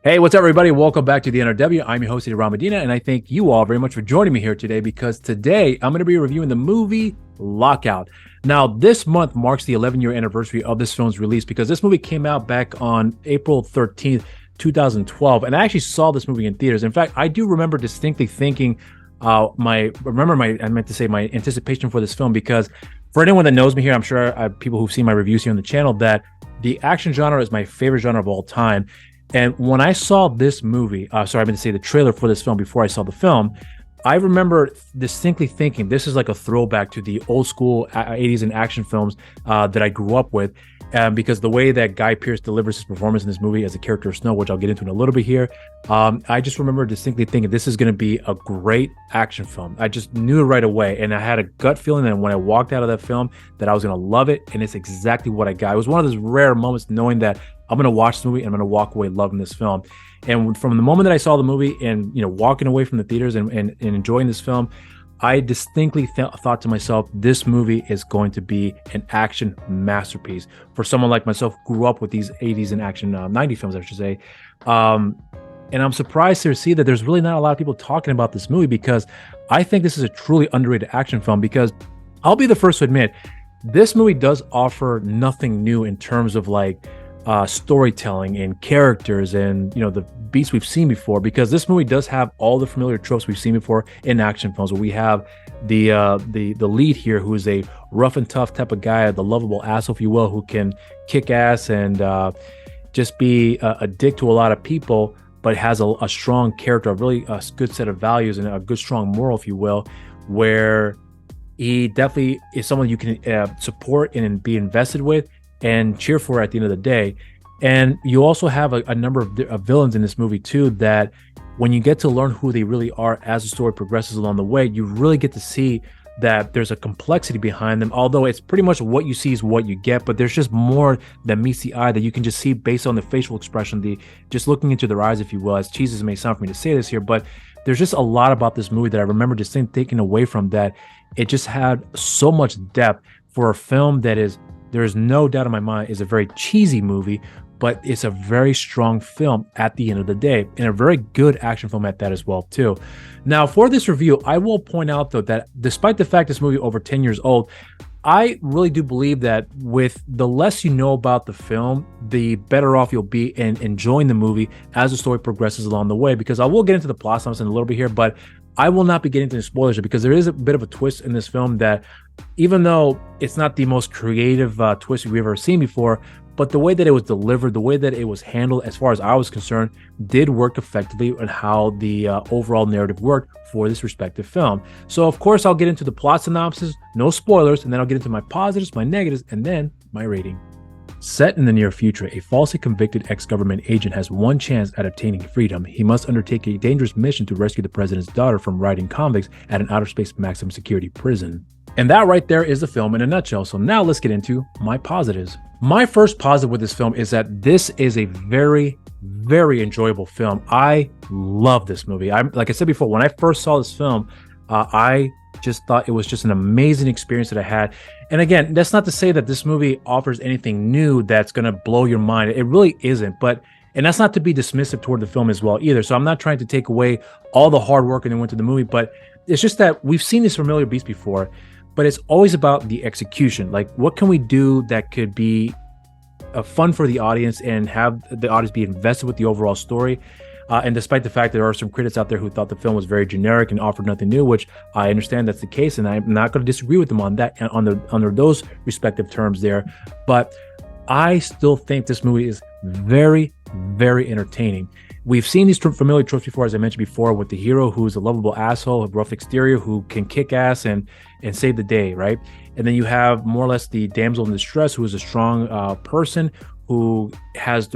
Hey, what's up, everybody? Welcome back to the NRW. I'm your host, Rob Medina, and I thank you all very much for joining me here today because today I'm going to be reviewing the movie Lockout. Now, this month marks the 11-year anniversary of this film's release because this movie came out back on April 13th, 2012, and I actually saw this movie in theaters. In fact, I do remember distinctly thinking my anticipation for this film because for anyone that knows me here, I'm sure people who've seen my reviews here on the channel, that the action genre is my favorite genre of all time. And when I saw this movie, the trailer for this film before I saw the film, I remember distinctly thinking this is like a throwback to the old school 80s and action films that I grew up with. Because the way that Guy Pearce delivers his performance in this movie as a character of Snow, which I'll get into in a little bit here, I just remember distinctly thinking this is going to be a great action film. I just knew it right away, and I had a gut feeling that when I walked out of that film that I was going to love it, and it's exactly what I got. It was one of those rare moments knowing that I'm going to watch the movie and I'm going to walk away loving this film. And from the moment that I saw the movie and walking away from the theaters and enjoying this film, I distinctly thought to myself, this movie is going to be an action masterpiece for someone like myself who grew up with these 80s and action 90 films, I should say. And I'm surprised to see that there's really not a lot of people talking about this movie because I think this is a truly underrated action film because I'll be the first to admit, this movie does offer nothing new in terms of storytelling and characters and the beats we've seen before, because this movie does have all the familiar tropes we've seen before in action films, where we have the lead here who is a rough and tough type of guy, the lovable asshole, if you will, who can kick ass and just be a dick to a lot of people, but has a strong character, a really good set of values and a good strong moral, if you will, where he definitely is someone you can support and be invested with and cheer for at the end of the day. And you also have a number of villains in this movie too, that when you get to learn who they really are as the story progresses along the way, you really get to see that there's a complexity behind them, although it's pretty much what you see is what you get, but there's just more that meets the eye that you can just see based on the facial expression, just looking into their eyes, if you will, as cheesy as it may sound for me to say this here, but there's just a lot about this movie that I remember just taking away from that. It just had so much depth for a film that there is no doubt in my mind is a very cheesy movie, but it's a very strong film at the end of the day, and a very good action film at that as well too. Now, for this review, I will point out though that despite the fact this movie over 10 years old, I really do believe that with the less you know about the film, the better off you'll be in enjoying the movie as the story progresses along the way, because I will get into the plot synopsis in a little bit here, but I will not be getting into the spoilers because there is a bit of a twist in this film that, even though it's not the most creative twist we've ever seen before, but the way that it was delivered, the way that it was handled, as far as I was concerned, did work effectively on how the overall narrative worked for this respective film. So, of course, I'll get into the plot synopsis, no spoilers, and then I'll get into my positives, my negatives, and then my rating. Set in the near future, a falsely convicted ex-government agent has one chance at obtaining freedom. He must undertake a dangerous mission to rescue the president's daughter from rotting convicts at an outer space maximum security prison. And that right there is the film in a nutshell. So now let's get into my positives. My first positive with this film is that this is a very, very enjoyable film. I love this movie. Like I said before, when I first saw this film, I just thought it was just an amazing experience that I had. And again, that's not to say that this movie offers anything new that's going to blow your mind. It really isn't. And that's not to be dismissive toward the film as well either. So I'm not trying to take away all the hard work that went to the movie, but it's just that we've seen these familiar beats before, but it's always about the execution. Like, what can we do that could be fun for the audience and have the audience be invested with the overall story? And despite the fact that there are some critics out there who thought the film was very generic and offered nothing new, which I understand that's the case, and I'm not going to disagree with them on that, under those respective terms there. But I still think this movie is very, very entertaining. We've seen these familiar tropes before, as I mentioned before, with the hero who's a lovable asshole, a rough exterior, who can kick ass and save the day, right? And then you have more or less the damsel in distress, who is a strong person who has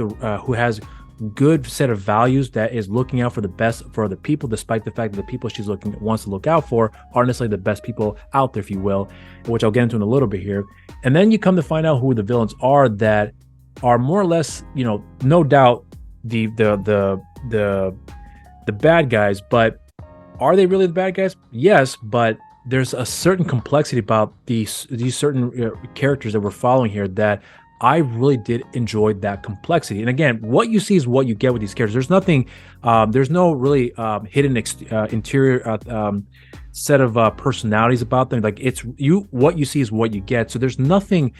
good set of values, that is looking out for the best for the people, despite the fact that the people she's wants to look out for aren't necessarily the best people out there, if you will, which I'll get into in a little bit here. And then you come to find out who the villains are, that are more or less, no doubt the bad guys, but are they really the bad guys? Yes, but there's a certain complexity about these certain characters that we're following here that I really did enjoy that complexity. And again, what you see is what you get with these characters. There's nothing, there's no really hidden interior set of personalities about them. Like it's what you see is what you get. So there's nothing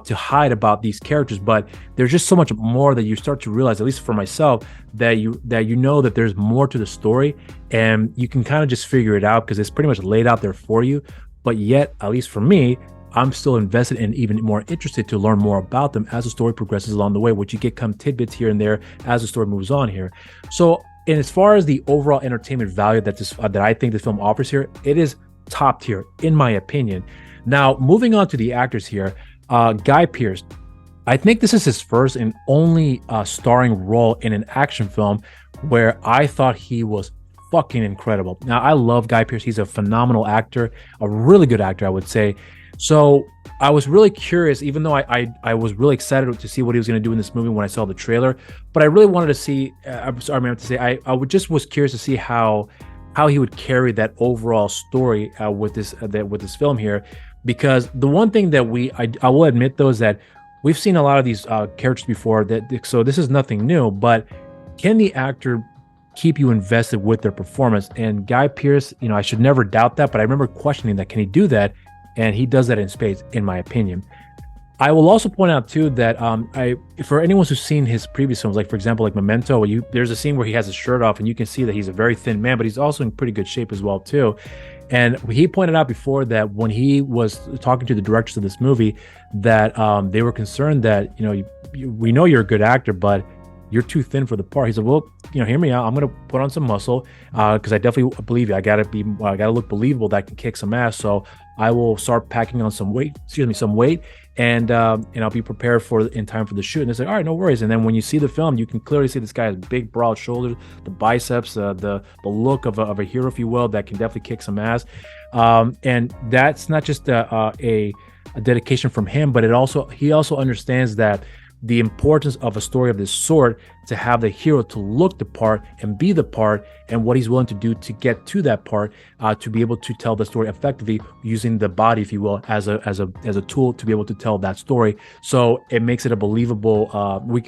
to hide about these characters, but there's just so much more that you start to realize, at least for myself, that you know that there's more to the story, and you can kind of just figure it out because it's pretty much laid out there for you. But yet, at least for me, I'm still invested and even more interested to learn more about them as the story progresses along the way, which you get come tidbits here and there as the story moves on here. So, and as far as the overall entertainment value that that I think this film offers here, it is top tier in my opinion. Now, moving on to the actors here. Guy Pearce, I think this is his first and only starring role in an action film where I thought he was fucking incredible. Now, I love Guy Pearce. He's a phenomenal actor, a really good actor, I would say. So I was really curious, even though I was really excited to see what he was going to do in this movie when I saw the trailer, but I really wanted to see, I just was curious to see how he would carry that overall story with this film here. Because the one thing that I will admit though is that we've seen a lot of these characters before, so this is nothing new, but can the actor keep you invested with their performance? And Guy Pearce, I should never doubt that, but I remember questioning that, can he do that? And he does that in spades, in my opinion. I will also point out too that for anyone who's seen his previous films, like for example, like Memento, there's a scene where he has his shirt off and you can see that he's a very thin man, but he's also in pretty good shape as well too. And he pointed out before that when he was talking to the directors of this movie, that they were concerned that, we know you're a good actor, but you're too thin for the part. He said, well, hear me out. I'm going to put on some muscle because I definitely believe you. I got to look believable that I can kick some ass. So I will start packing on some weight, and I'll be prepared in time for the shoot. And they say, all right, no worries. And then when you see the film, you can clearly see this guy has big, broad shoulders, the biceps, the look of a hero, if you will, that can definitely kick some ass. And that's not just a dedication from him, but he also understands that the importance of a story of this sort, to have the hero to look the part and be the part, and what he's willing to do to get to that part, to be able to tell the story effectively using the body, if you will, as a tool to be able to tell that story. So it makes it a believable. We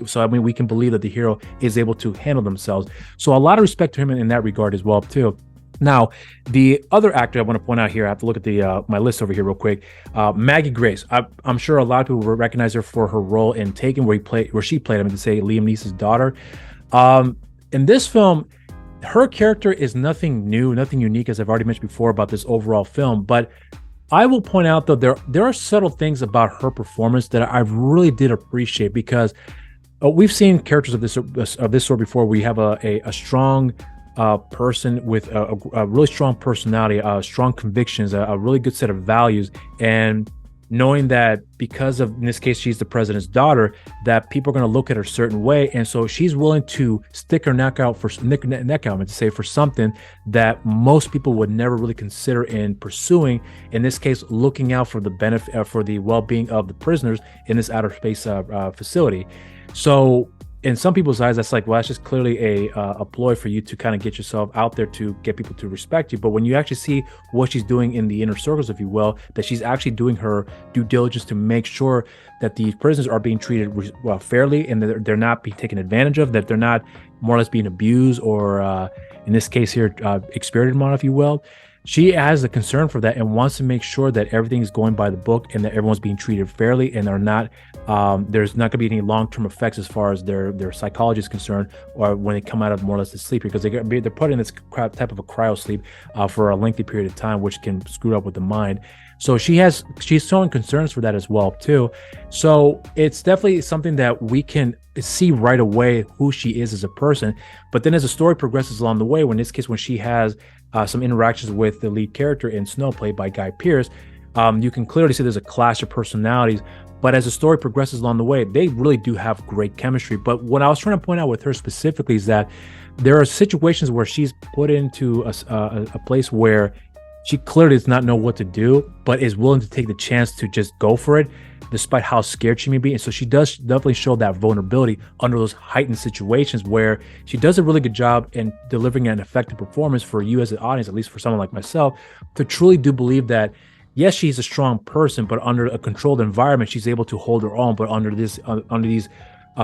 can believe that the hero is able to handle themselves. So a lot of respect to him in that regard as well too. Now, the other actor I want to point out here, I have to look at my list over here real quick. Maggie Grace. I'm sure a lot of people will recognize her for her role in Taken, where she played, Liam Neeson's daughter. In this film, her character is nothing new, nothing unique, as I've already mentioned before about this overall film. But I will point out, though, there are subtle things about her performance that I really did appreciate, because we've seen characters of this sort before. We have a strong person with a really strong personality, strong convictions, a really good set of values, and knowing that because of, in this case, she's the president's daughter, that people are going to look at her a certain way, and so she's willing to stick her neck out for something that most people would never really consider in pursuing. In this case, looking out for the benefit, for the well-being of the prisoners in this outer space facility. So in some people's eyes, that's like, well, that's just clearly a ploy for you to kind of get yourself out there to get people to respect you. But when you actually see what she's doing in the inner circles, if you will, that she's actually doing her due diligence to make sure that these prisoners are being treated fairly, and that they're not being taken advantage of, that they're not more or less being abused, or in this case here, experimented on, if you will. She has a concern for that and wants to make sure that everything is going by the book and that everyone's being treated fairly, and there's not going to be any long-term effects as far as their psychology is concerned, or when they come out of more or less the sleep, because they're put in this type of a cryo sleep for a lengthy period of time, which can screw up with the mind. So she's showing concerns for that as well too. So it's definitely something that we can see right away who she is as a person. But then as the story progresses along the way, when she has some interactions with the lead character in Snow, played by Guy Pearce, you can clearly see there's a clash of personalities. But as the story progresses along the way, they really do have great chemistry. But what I was trying to point out with her specifically is that there are situations where she's put into a place where she clearly does not know what to do, but is willing to take the chance to just go for it, despite how scared she may be. And so she does definitely show that vulnerability under those heightened situations, where she does a really good job in delivering an effective performance for you as an audience, at least for someone like myself, to truly do believe that yes, she's a strong person, but under a controlled environment, she's able to hold her own. But under these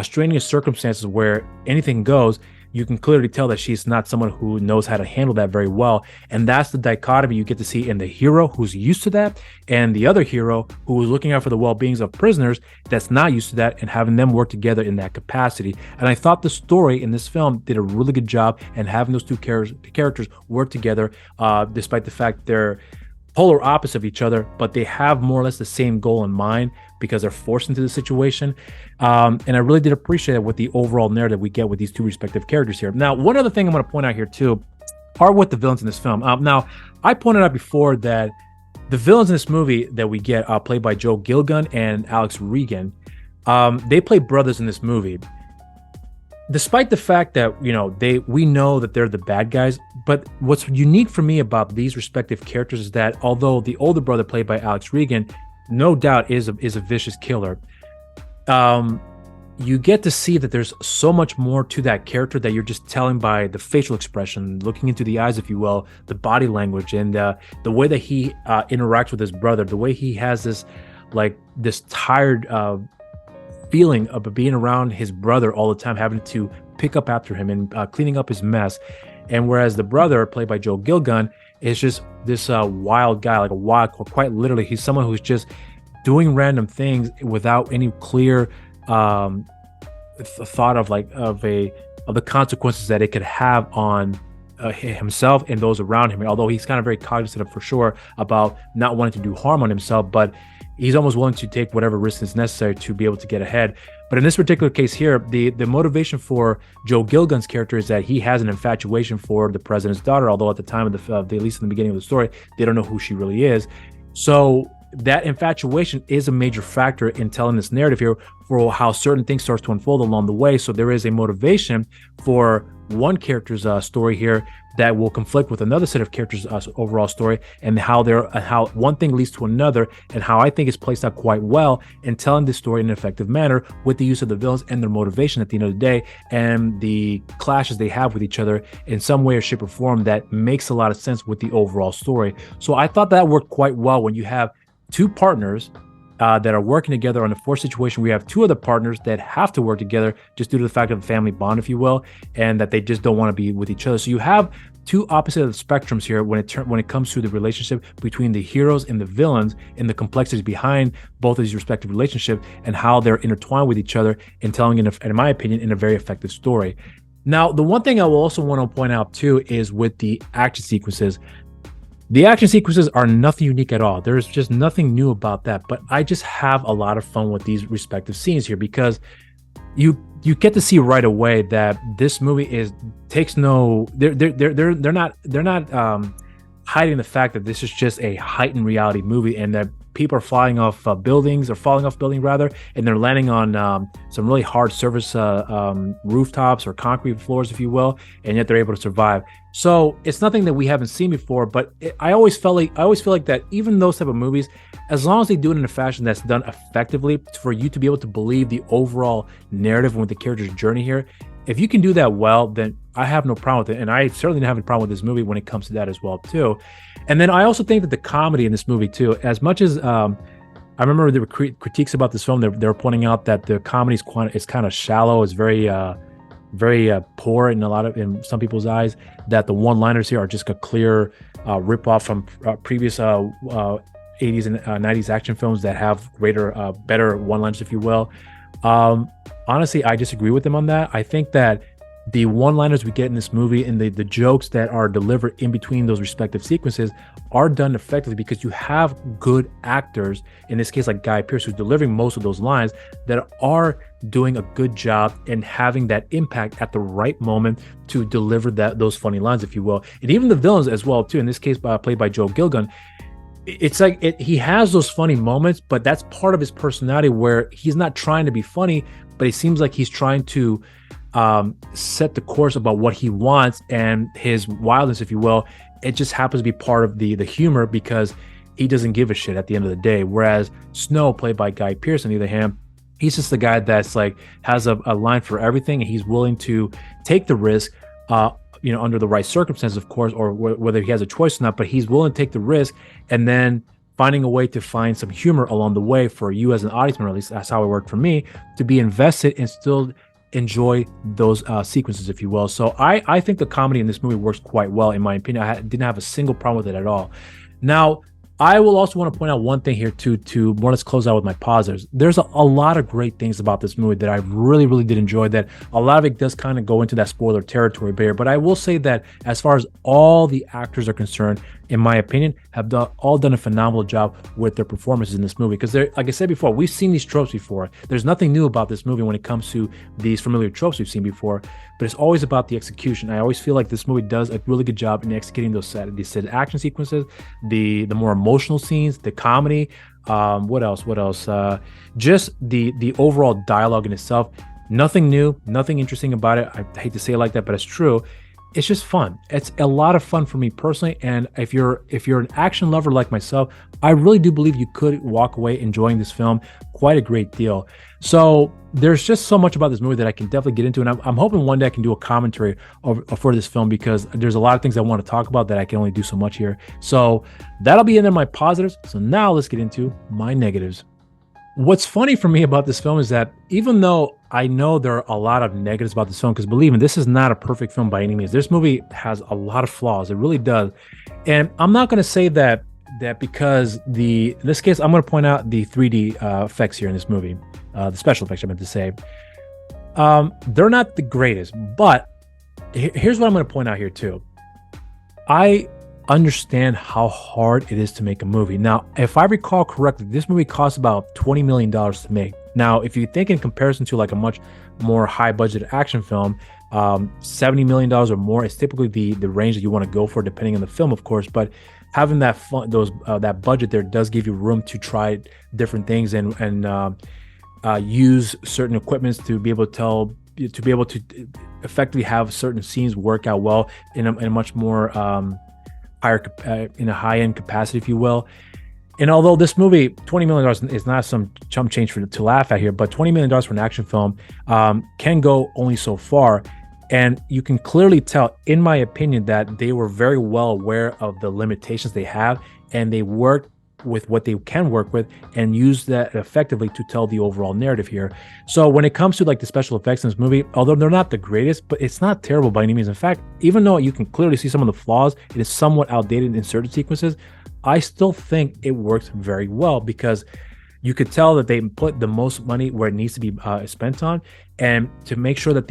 strenuous circumstances where anything goes, you can clearly tell that she's not someone who knows how to handle that very well. And that's the dichotomy you get to see in the hero who's used to that, and the other hero who is looking out for the well-beings of prisoners that's not used to that, and having them work together in that capacity. And I thought the story in this film did a really good job in having those two characters work together, despite the fact they're polar opposite of each other, but they have more or less the same goal in mind because they're forced into the situation. And I really did appreciate it with the overall narrative we get with these two respective characters here. Now, one other thing I'm going to point out here too are with the villains in this film. Now, I pointed out before that the villains in this movie that we get, played by Joe Gilgun and Alex Regan, they play brothers in this movie. Despite the fact that, we know that they're the bad guys, but what's unique for me about these respective characters is that although the older brother played by Alex Regan, no doubt is a vicious killer, you get to see that there's so much more to that character that you're just telling by the facial expression, looking into the eyes, if you will, the body language, and the way that he interacts with his brother, the way he has this tired feeling of being around his brother all the time, having to pick up after him and cleaning up his mess. And whereas the brother, played by Joe Gilgun, is just this wild guy, like a wild, quite literally, he's someone who's just doing random things without any clear thought of the consequences that it could have on himself and those around him. And although he's kind of very cognizant of, for sure, about not wanting to do harm on himself, but he's almost willing to take whatever risk is necessary to be able to get ahead. But in this particular case here, the motivation for Joe Gilgun's character is that he has an infatuation for the president's daughter, although at the time of at least in the beginning of the story, they don't know who she really is. So that infatuation is a major factor in telling this narrative here for how certain things starts to unfold along the way. So there is a motivation for one character's story here that will conflict with another set of characters' overall story, and how one thing leads to another, and how I think it's placed out quite well in telling this story in an effective manner with the use of the villains and their motivation at the end of the day, and the clashes they have with each other in some way or shape or form that makes a lot of sense with the overall story. So I thought that worked quite well when you have two partners that are working together on a forced situation. We have two other partners that have to work together just due to the fact of the family bond, if you will, and that they just don't want to be with each other. So you have two opposite of the spectrums here when it comes to the relationship between the heroes and the villains, and the complexities behind both of these respective relationships and how they're intertwined with each other, and telling, in my opinion, in a very effective story. Now, the one thing I will also want to point out too is with the action sequences. The action sequences are nothing unique at all. There's just nothing new about that. But I just have a lot of fun with these respective scenes here, because you get to see right away that this movie they're not hiding the fact that this is just a heightened reality movie, and that people are falling off buildings, and they're landing on some really hard surface rooftops or concrete floors, if you will, and yet they're able to survive. So it's nothing that we haven't seen before, but I always feel like that even those type of movies, as long as they do it in a fashion that's done effectively for you to be able to believe the overall narrative with the character's journey here, if you can do that well, then I have no problem with it. And I certainly don't have a problem with this movie when it comes to that as well too. And then I also think that the comedy in this movie too, as much as I remember there were critiques about this film, they were pointing out that the comedy is kind of shallow, it's very poor in some people's eyes, that the one-liners here are just a clear rip-off from previous 80s and 90s action films that have better one-liners, if you will. Honestly, I disagree with them on that. I think that the one-liners we get in this movie and the jokes that are delivered in between those respective sequences are done effectively, because you have good actors, in this case like Guy Pearce, who's delivering most of those lines, that are doing a good job and having that impact at the right moment to deliver those funny lines, if you will. And even the villains as well too, in this case played by Joe Gilgun, it's like he has those funny moments, but that's part of his personality, where he's not trying to be funny, but it seems like he's trying to set the course about what he wants, and his wildness, if you will, it just happens to be part of the humor, because he doesn't give a shit at the end of the day. Whereas Snow, played by Guy Pearce, on the other hand, he's just the guy that's like has a line for everything, and he's willing to take the risk, under the right circumstances, of course, or whether he has a choice or not, but he's willing to take the risk and then finding a way to find some humor along the way for you as an audience member, at least that's how it worked for me, to be invested and still enjoy those sequences, if you will. So I think the comedy in this movie works quite well, in my opinion. I didn't have a single problem with it at all. Now, I will also want to point out one thing here too, to more or less close out with my positives. There's a lot of great things about this movie that I really, really did enjoy, that a lot of it does kind of go into that spoiler territory there. But I will say that as far as all the actors are concerned, in my opinion, have all done a phenomenal job with their performances in this movie. Because like I said before, we've seen these tropes before. There's nothing new about this movie when it comes to these familiar tropes we've seen before, but it's always about the execution. I always feel like this movie does a really good job in executing these action sequences, the more emotional scenes, the comedy. What else? Just the overall dialogue in itself. Nothing new, nothing interesting about it. I hate to say it like that, but it's true. It's just fun. It's a lot of fun for me personally. And if you're an action lover like myself, I really do believe you could walk away enjoying this film quite a great deal. So there's just so much about this movie that I can definitely get into. And I'm hoping one day I can do a commentary for this film, because there's a lot of things I want to talk about that I can only do so much here. So that'll be into my positives. So now let's get into my negatives. What's funny for me about this film is that even though I know there are a lot of negatives about this film, because believe me, this is not a perfect film by any means. This movie has a lot of flaws. It really does. And I'm not going to say that because in this case, I'm going to point out the 3D effects here in this movie, the special effects I meant to say. They're not the greatest, but here's what I'm going to point out here too. I understand how hard it is to make a movie. Now, if I recall correctly, this movie cost about $20 million to make. Now, if you think in comparison to like a much more high budget action film, $70 million or more is typically the range that you want to go for, depending on the film, of course. But having that that budget there does give you room to try different things and use certain equipments to be able to effectively have certain scenes work out well in a much more higher in a high-end capacity, if you will. And although this movie, $20 million is not some chump change to laugh at here, but $20 million for an action film can go only so far. And you can clearly tell, in my opinion, that they were very well aware of the limitations they have, and they worked with what they can work with and use that effectively to tell the overall narrative here. So when it comes to like the special effects in this movie, although they're not the greatest, but it's not terrible by any means. In fact, even though you can clearly see some of the flaws, it is somewhat outdated in certain sequences, I still think it works very well, because you could tell that they put the most money where it needs to be spent on, and to make sure that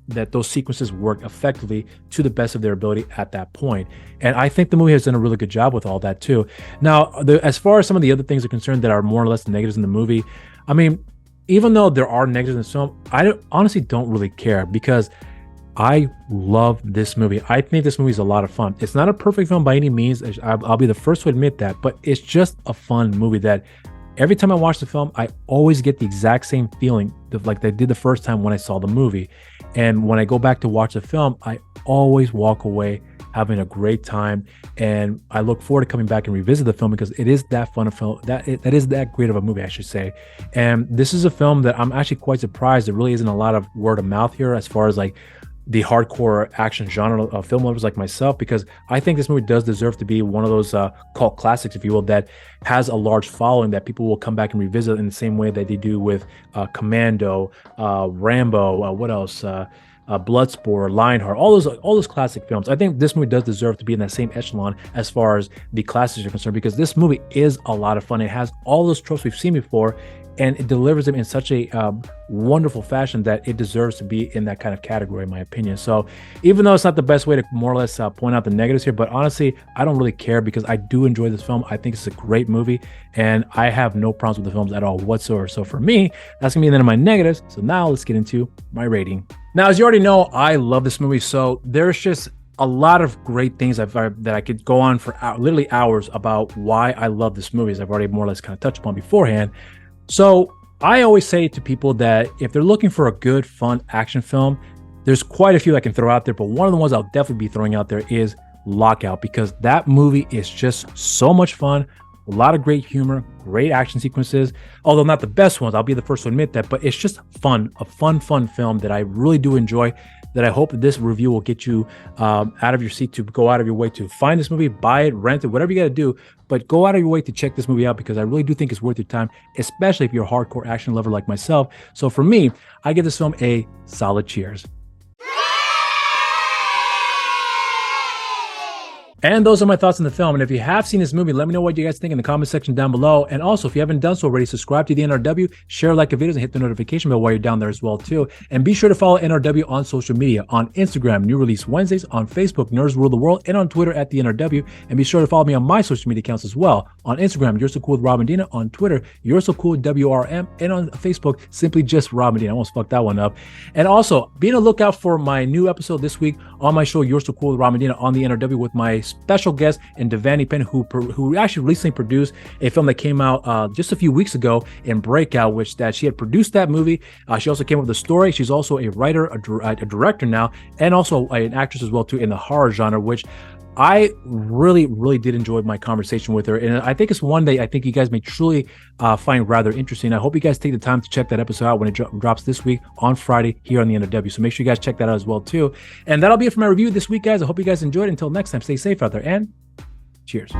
that those sequences work effectively to the best of their ability at that point. And I think the movie has done a really good job with all that too. Now, as far as some of the other things are concerned that are more or less negatives in the movie, I mean, even though there are negatives in this film, I honestly don't really care, because I love this movie. I think this movie is a lot of fun. It's not a perfect film by any means. I'll be the first to admit that, but it's just a fun movie that every time I watch the film, I always get the exact same feeling like I did the first time when I saw the movie. And when I go back to watch the film, I always walk away having a great time. And I look forward to coming back and revisit the film, because it is that fun of film, that is that great of a movie, I should say. And this is a film that I'm actually quite surprised there really isn't a lot of word of mouth here as far as like the hardcore action genre of film lovers like myself, because I think this movie does deserve to be one of those cult classics, if you will, that has a large following that people will come back and revisit in the same way that they do with Commando, Rambo, what else? Bloodsport, Lionheart, all those classic films. I think this movie does deserve to be in that same echelon as far as the classics are concerned, because this movie is a lot of fun. It has all those tropes we've seen before, and it delivers them in such a wonderful fashion that it deserves to be in that kind of category, in my opinion. So even though it's not the best way to more or less point out the negatives here, but honestly, I don't really care, because I do enjoy this film. I think it's a great movie, and I have no problems with the films at all whatsoever. So for me, that's gonna be the end of my negatives. So now let's get into my rating. Now, as you already know, I love this movie. So there's just a lot of great things that I could go on for literally hours about why I love this movie, as I've already more or less kind of touched upon beforehand. So I always say to people that if they're looking for a good, fun action film, there's quite a few I can throw out there, but one of the ones I'll definitely be throwing out there is Lockout, because that movie is just so much fun. A lot of great humor, great action sequences, although not the best ones, I'll be the first to admit that, but it's just fun, a fun film that I really do enjoy. that I hope this review will get you out of your seat to go out of your way to find this movie, buy it, rent it, whatever you got to do. But go out of your way to check this movie out because I really do think it's worth your time, especially if you're a hardcore action lover like myself. So for me, I give this film a solid cheers. And those are my thoughts on the film. And if you have seen this movie, let me know what you guys think in the comment section down below. And also, if you haven't done so already, subscribe to the NRW, share, like the videos, and hit the notification bell while you're down there as well, too. And be sure to follow NRW on social media, on Instagram, New Release Wednesdays, on Facebook, Nerds Rule the World, and on Twitter at the NRW. And be sure to follow me on my social media accounts as well. On Instagram, You're So Cool with Rob Medina. On Twitter, You're So Cool with WRM. And on Facebook, simply just Rob Medina. I almost fucked that one up. And also, be on the lookout for my new episode this week on my show, You're So Cool with Rob Medina, on the NRW with my special guest and Devani Penn, who actually recently produced a film that came out just a few weeks ago in Breakout, which that she had produced that movie. She also came up with a story. She's also a writer, a director now, and also an actress as well too in the horror genre, which I really, really did enjoy my conversation with her. And I think it's one that I think you guys may truly find rather interesting. I hope you guys take the time to check that episode out when it drops this week on Friday here on the NRW. So make sure you guys check that out as well too. And that'll be it for my review this week, guys. I hope you guys enjoyed. Until next time, stay safe out there and cheers.